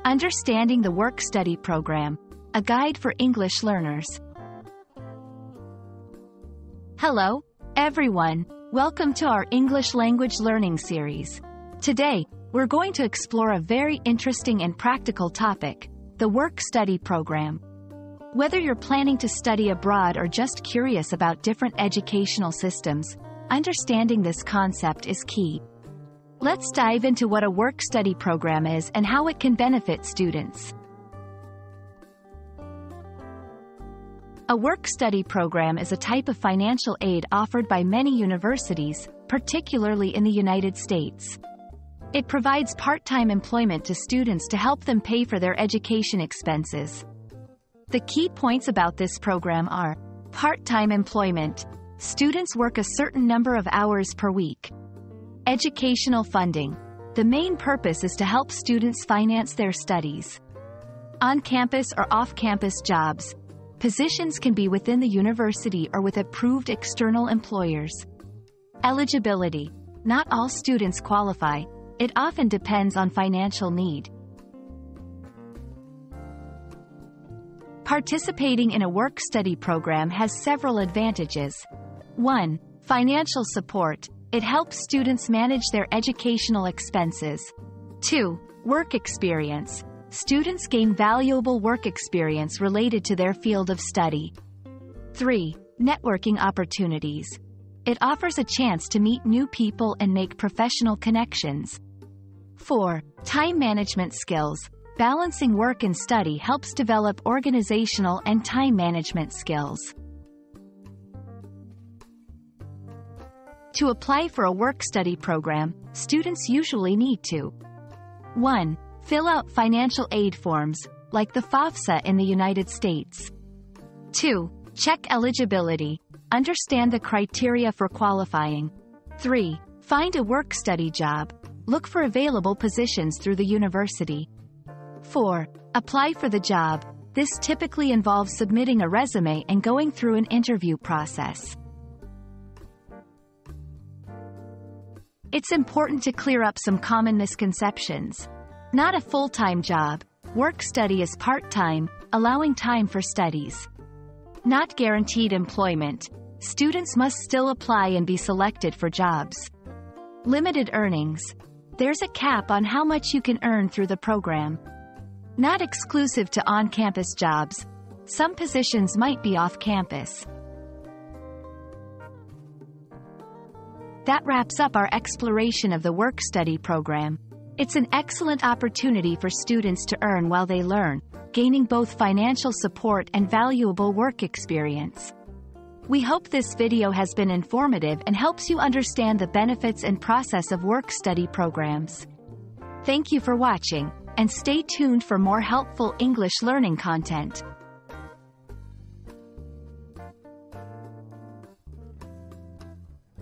Understanding the Work-Study Program, a guide for English learners. Hello, everyone. Welcome to our English language learning series. Today, we're going to explore a very interesting and practical topic, the Work-Study Program. Whether you're planning to study abroad or just curious about different educational systems, understanding this concept is key. Let's dive into what a work-study program is and how it can benefit students. A work-study program is a type of financial aid offered by many universities, particularly in the United States. It provides part-time employment to students to help them pay for their education expenses. The key points about this program are: part-time employment. Students work a certain number of hours per week. Educational funding. The main purpose is to help students finance their studies. On-campus or off-campus jobs. Positions can be within the university or with approved external employers. Eligibility. Not all students qualify. It often depends on financial need. Participating in a work-study program has several advantages. 1. Financial support. It helps students manage their educational expenses. 2. Work experience. Students gain valuable work experience related to their field of study. 3. Networking opportunities. It offers a chance to meet new people and make professional connections. 4. Time management skills. Balancing work and study helps develop organizational and time management skills. To apply for a work-study program, students usually need to 1. Fill out financial aid forms, like the FAFSA in the United States. 2. Check eligibility. Understand the criteria for qualifying. 3. Find a work-study job. Look for available positions through the university. 4. Apply for the job. This typically involves submitting a resume and going through an interview process. It's important to clear up some common misconceptions. Not a full-time job. Work-study is part-time, allowing time for studies. Not guaranteed employment. Students must still apply and be selected for jobs. Limited earnings. There's a cap on how much you can earn through the program. Not exclusive to on-campus jobs. Some positions might be off-campus. That wraps up our exploration of the work-study program. It's an excellent opportunity for students to earn while they learn, gaining both financial support and valuable work experience. We hope this video has been informative and helps you understand the benefits and process of work-study programs. Thank you for watching, and stay tuned for more helpful English learning content.